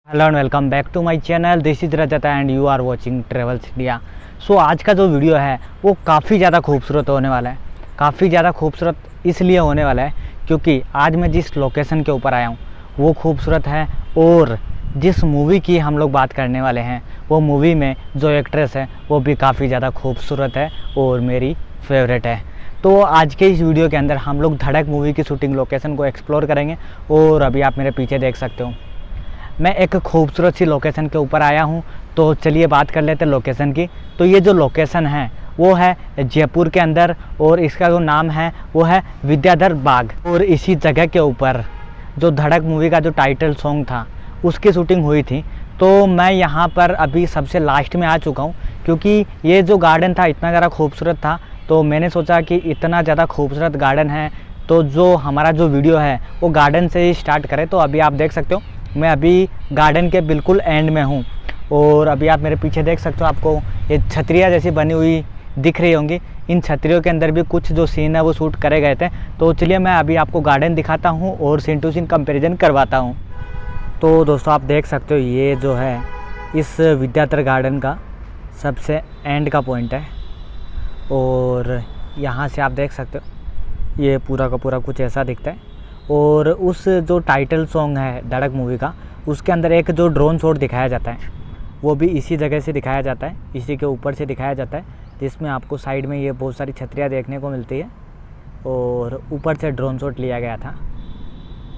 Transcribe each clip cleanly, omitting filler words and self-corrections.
Hello and welcome back to my channel. This is Rajat and you are watching travels India. So आज का जो video है वो काफ़ी ज़्यादा खूबसूरत होने वाला है। काफ़ी ज़्यादा खूबसूरत इसलिए होने वाला है क्योंकि आज मैं जिस लोकेशन के ऊपर आया हूँ वो खूबसूरत है, और जिस मूवी की हम लोग बात करने वाले हैं वो मूवी में जो एक्ट्रेस है वो भी काफ़ी ज़्यादा खूबसूरत है और मेरी फेवरेट है। तो आज के इस वीडियो के अंदर हम लोग धड़क मूवी की शूटिंग लोकेशन को एक्सप्लोर करेंगे। और अभी आप मेरे पीछे देख सकते हो मैं एक खूबसूरत सी लोकेशन के ऊपर आया हूँ। तो चलिए बात कर लेते हैं लोकेशन की। तो ये जो लोकेशन है वो है जयपुर के अंदर, और इसका जो नाम है वो है विद्याधर बाग। और इसी जगह के ऊपर जो धड़क मूवी का जो टाइटल सॉन्ग था उसकी शूटिंग हुई थी। तो मैं यहाँ पर अभी सबसे लास्ट में आ चुका हूँ क्योंकि ये जो गार्डन था इतना ज़्यादा खूबसूरत था। तो मैंने सोचा कि इतना ज़्यादा खूबसूरत गार्डन है तो जो हमारा जो वीडियो है वो गार्डन से ही स्टार्ट करें। तो अभी आप देख सकते हो मैं अभी गार्डन के बिल्कुल एंड में हूँ, और अभी आप मेरे पीछे देख सकते हो आपको ये छतरियाँ जैसी बनी हुई दिख रही होंगी। इन छतरियों के अंदर भी कुछ जो सीन है वो शूट करे गए थे। तो चलिए मैं अभी आपको गार्डन दिखाता हूँ और सीन टू सीन कंपेरिजन करवाता हूँ। तो दोस्तों आप देख सकते हो ये जो है इस विद्याधर गार्डन का सबसे एंड का पॉइंट है, और यहाँ से आप देख सकते हो ये पूरा का पूरा कुछ ऐसा दिखता है। और उस जो टाइटल सॉन्ग है धड़क मूवी का उसके अंदर एक जो ड्रोन शॉट दिखाया जाता है वो भी इसी जगह से दिखाया जाता है, इसी के ऊपर से दिखाया जाता है, जिसमें आपको साइड में ये बहुत सारी छतरियाँ देखने को मिलती है और ऊपर से ड्रोन शॉट लिया गया था।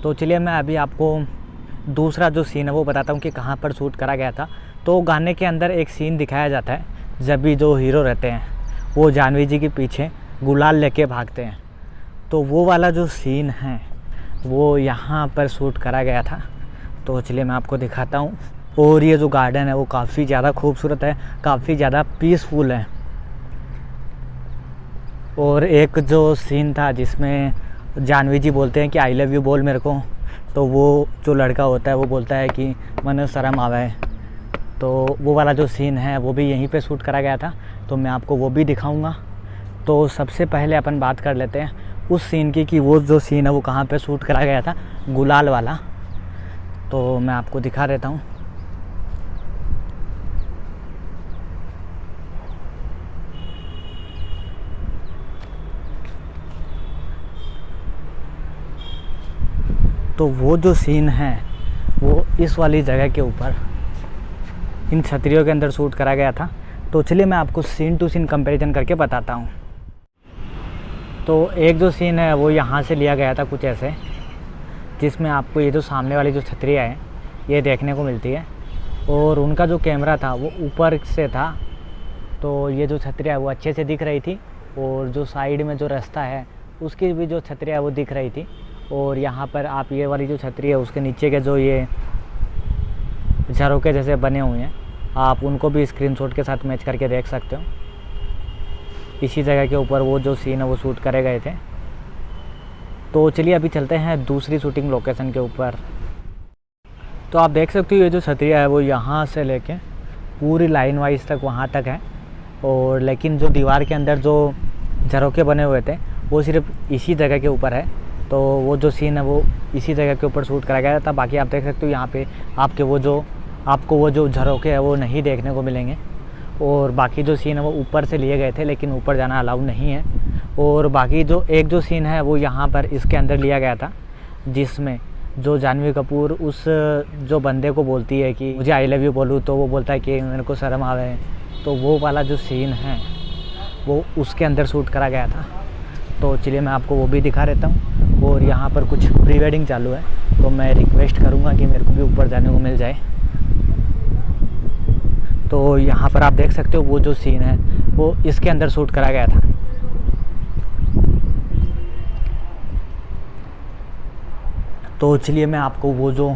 तो चलिए मैं अभी आपको दूसरा जो सीन है वो बताता हूँ कि कहाँ पर शूट करा गया था। तो गाने के अंदर एक सीन दिखाया जाता है जब भी जो हीरो रहते हैं वो जानवी जी के पीछे गुलाल लेके भागते हैं। तो वो वाला जो सीन है वो यहाँ पर शूट करा गया था। तो चलिए मैं आपको दिखाता हूँ। और ये जो गार्डन है वो काफ़ी ज़्यादा खूबसूरत है, काफ़ी ज़्यादा पीसफुल है। और एक जो सीन था जिसमें जानवी जी बोलते हैं कि आई लव यू बोल मेरे को, तो वो जो लड़का होता है वो बोलता है कि मन शर्म आवे। तो वो वाला जो सीन है वो भी यहीं पे शूट करा गया था। तो मैं आपको वो भी दिखाऊंगा। तो सबसे पहले अपन बात कर लेते हैं उस सीन की कि वो जो सीन है वो कहाँ पे शूट करा गया था, गुलाल वाला। तो मैं आपको दिखा देता हूँ। तो वो जो सीन है वो इस वाली जगह के ऊपर इन छतरियों के अंदर शूट करा गया था। तो चलिए मैं आपको सीन टू सीन कंपैरिजन करके बताता हूँ। तो एक जो सीन है वो यहाँ से लिया गया था कुछ ऐसे, जिसमें आपको ये जो सामने वाली जो छतरियाँ हैं ये देखने को मिलती है, और उनका जो कैमरा था वो ऊपर से था। तो ये जो छतरियाँ वो अच्छे से दिख रही थी, और जो साइड में जो रास्ता है उसकी भी जो छतरियाँ वो दिख रही थी। और यहाँ पर आप ये वाली जो छतरी है उसके नीचे के जो ये झरोके जैसे बने हुए हैं आप उनको भी स्क्रीनशॉट के साथ मैच करके देख सकते हो। इसी जगह के ऊपर वो जो सीन है वो शूट करे गए थे। तो चलिए अभी चलते हैं दूसरी शूटिंग लोकेशन के ऊपर। तो आप देख सकते हो ये जो छतरिया है वो यहाँ से लेके पूरी लाइन वाइज तक वहाँ तक है, और लेकिन जो दीवार के अंदर जो झरोके बने हुए थे वो सिर्फ इसी जगह के ऊपर है। तो वो जो सीन है वो इसी जगह के ऊपर शूट करा गया था। बाकी आप देख सकते हो यहाँ पे आपको वो जो झरोके है वो नहीं देखने को मिलेंगे, और बाकी जो सीन है वो ऊपर से लिए गए थे, लेकिन ऊपर जाना अलाउ नहीं है। और बाकी जो एक जो सीन है वो यहाँ पर इसके अंदर लिया गया था, जिसमें जो जानवी कपूर उस जो बंदे को बोलती है कि मुझे आई लव यू बोलूँ, तो वो बोलता है कि मेरे को शर्म आवे। तो वो वाला जो सीन है वो उसके अंदर शूट करा गया था। तो चलिए मैं आपको वो भी दिखा देता हूँ। और यहाँ पर कुछ प्री वेडिंग चालू है, तो मैं रिक्वेस्ट करूँगा कि मेरे को भी ऊपर जाने को मिल जाए। तो यहाँ पर आप देख सकते हो वो जो सीन है वो इसके अंदर शूट करा गया था। तो चलिए मैं आपको वो जो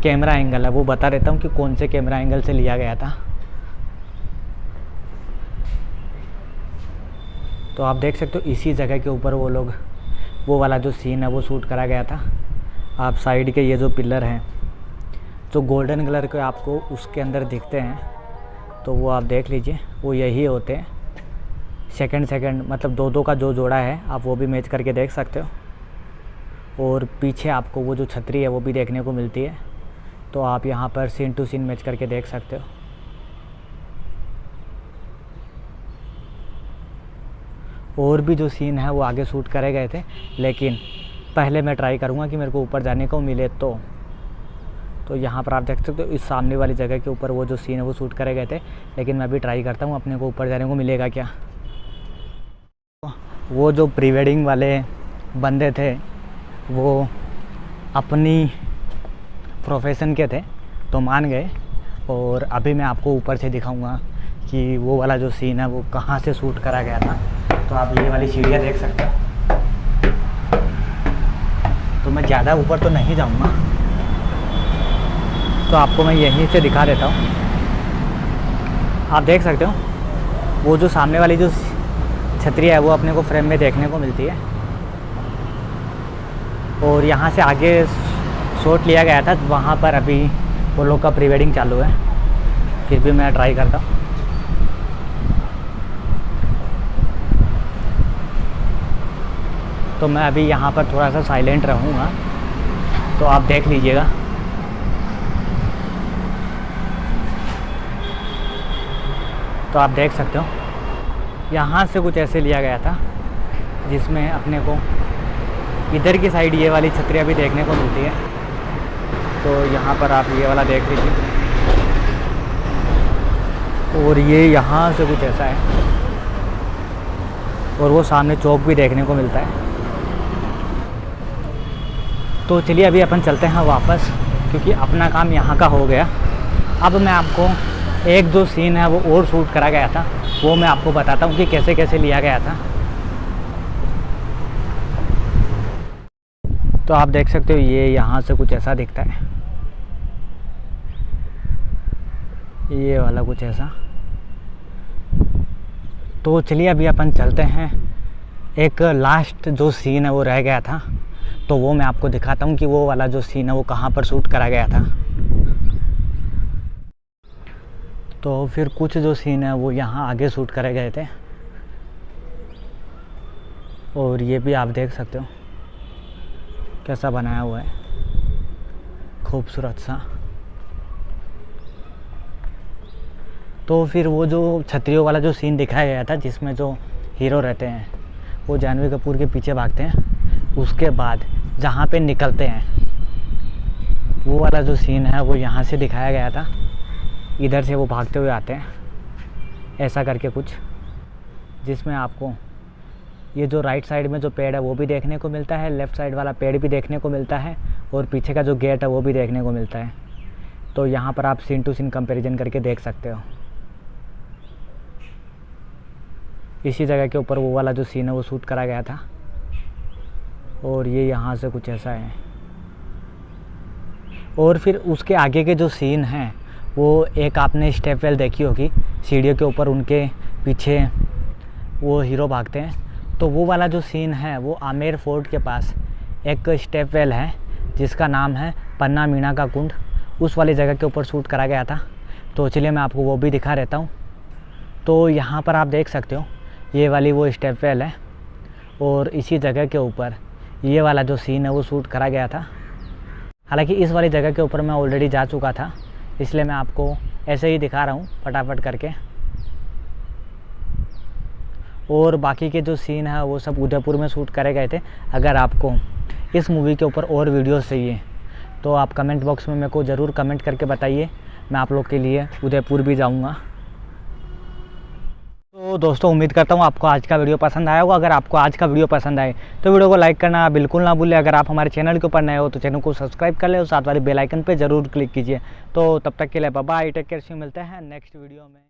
कैमरा एंगल है वो बता देता हूँ कि कौन से कैमरा एंगल से लिया गया था। तो आप देख सकते हो इसी जगह के ऊपर वो वाला जो सीन है वो शूट करा गया था। आप साइड के ये जो पिलर हैं जो गोल्डन कलर के आपको उसके अंदर दिखते हैं, तो वो आप देख लीजिए वो यही होते हैं। सेकंड मतलब दो का जो जोड़ा है आप वो भी मैच करके देख सकते हो। और पीछे आपको वो जो छतरी है वो भी देखने को मिलती है। तो आप यहाँ पर सीन टू सीन मैच करके देख सकते हो। और भी जो सीन है वो आगे शूट करे गए थे, लेकिन पहले मैं ट्राई करूँगा कि मेरे को ऊपर जाने को मिले। तो यहाँ पर आप देख सकते हो इस सामने वाली जगह के ऊपर वो जो सीन है वो शूट करे गए थे, लेकिन मैं अभी ट्राई करता हूँ अपने को ऊपर जाने को मिलेगा क्या। वो जो प्री वेडिंग वाले बंदे थे वो अपनी प्रोफेशन के थे तो मान गए, और अभी मैं आपको ऊपर से दिखाऊंगा कि वो वाला जो सीन है वो कहाँ से शूट करा गया था। तो आप ये वाली सीढ़ियाँ देख सकते हो। तो मैं ज़्यादा ऊपर तो नहीं जाऊंगा, तो आपको मैं यहीं से दिखा देता हूँ। आप देख सकते हो वो जो सामने वाली जो छतरी है वो अपने को फ्रेम में देखने को मिलती है, और यहाँ से आगे शॉट लिया गया था, वहाँ पर अभी वो लोग का प्री वेडिंग चालू है। फिर भी मैं ट्राई करता हूँ। तो मैं अभी यहाँ पर थोड़ा सा साइलेंट रहूँगा, तो आप देख लीजिएगा। तो आप देख सकते हो यहाँ से कुछ ऐसे लिया गया था, जिसमें अपने को इधर की साइड ये वाली छतरियाँ भी देखने को मिलती है। तो यहाँ पर आप ये वाला देख लीजिए, और ये यहाँ से कुछ ऐसा है, और वो सामने चौक भी देखने को मिलता है। तो चलिए अभी अपन चलते हैं वापस, क्योंकि अपना काम यहाँ का हो गया। अब मैं आपको एक जो सीन है वो और शूट करा गया था, वो मैं आपको बताता हूँ कि कैसे कैसे लिया गया था। तो आप देख सकते हो ये यहाँ से कुछ ऐसा दिखता है, ये वाला कुछ ऐसा। तो चलिए अभी अपन चलते हैं, एक लास्ट जो सीन है वो रह गया था, तो वो मैं आपको दिखाता हूँ कि वो वाला जो सीन है वो कहाँ पर शूट करा गया था। तो फिर कुछ जो सीन है वो यहाँ आगे शूट करे गए थे, और ये भी आप देख सकते हो कैसा बनाया हुआ है, खूबसूरत सा। तो फिर वो जो छतरियों वाला जो सीन दिखाया गया था, जिसमें जो हीरो रहते हैं वो जानवी कपूर के पीछे भागते हैं, उसके बाद जहाँ पे निकलते हैं वो वाला जो सीन है वो यहाँ से दिखाया गया था। इधर से वो भागते हुए आते हैं ऐसा करके कुछ, जिसमें आपको ये जो राइट साइड में जो पेड़ है वो भी देखने को मिलता है, लेफ़्ट साइड वाला पेड़ भी देखने को मिलता है, और पीछे का जो गेट है वो भी देखने को मिलता है। तो यहाँ पर आप सीन टू सीन कंपैरिजन करके देख सकते हो। इसी जगह के ऊपर वो वाला जो सीन है वो शूट करा गया था, और ये यहाँ से कुछ ऐसा है। और फिर उसके आगे के जो सीन हैं वो एक आपने स्टेप वेल देखी होगी, सीढ़ियों के ऊपर उनके पीछे वो हीरो भागते हैं। तो वो वाला जो सीन है वो आमेर फोर्ट के पास एक स्टेप वेल है जिसका नाम है पन्ना मीना का कुंड, उस वाली जगह के ऊपर शूट करा गया था। तो चलिए मैं आपको वो भी दिखा रहता हूँ। तो यहाँ पर आप देख सकते हो ये वाली वो स्टेप वेल है, और इसी जगह के ऊपर ये वाला जो सीन है वो शूट करा गया था। हालांकि इस वाली जगह के ऊपर मैं ऑलरेडी जा चुका था, इसलिए मैं आपको ऐसे ही दिखा रहा हूँ फटाफट करके। और बाकी के जो सीन है वो सब उदयपुर में शूट करे गए थे। अगर आपको इस मूवी के ऊपर और वीडियोस चाहिए तो आप कमेंट बॉक्स में मेरे को ज़रूर कमेंट करके बताइए, मैं आप लोग के लिए उदयपुर भी जाऊंगा। तो दोस्तों उम्मीद करता हूँ आपको आज का वीडियो पसंद आया होगा। अगर आपको आज का वीडियो पसंद आए तो वीडियो को लाइक करना बिल्कुल ना भूलें। अगर आप हमारे चैनल के ऊपर नए हो तो चैनल को सब्सक्राइब कर ले और साथ वाले बेल आइकन पे ज़रूर क्लिक कीजिए। तो तब तक के लिए बाय बाय, टेक केयर, मिलते हैं नेक्स्ट वीडियो में।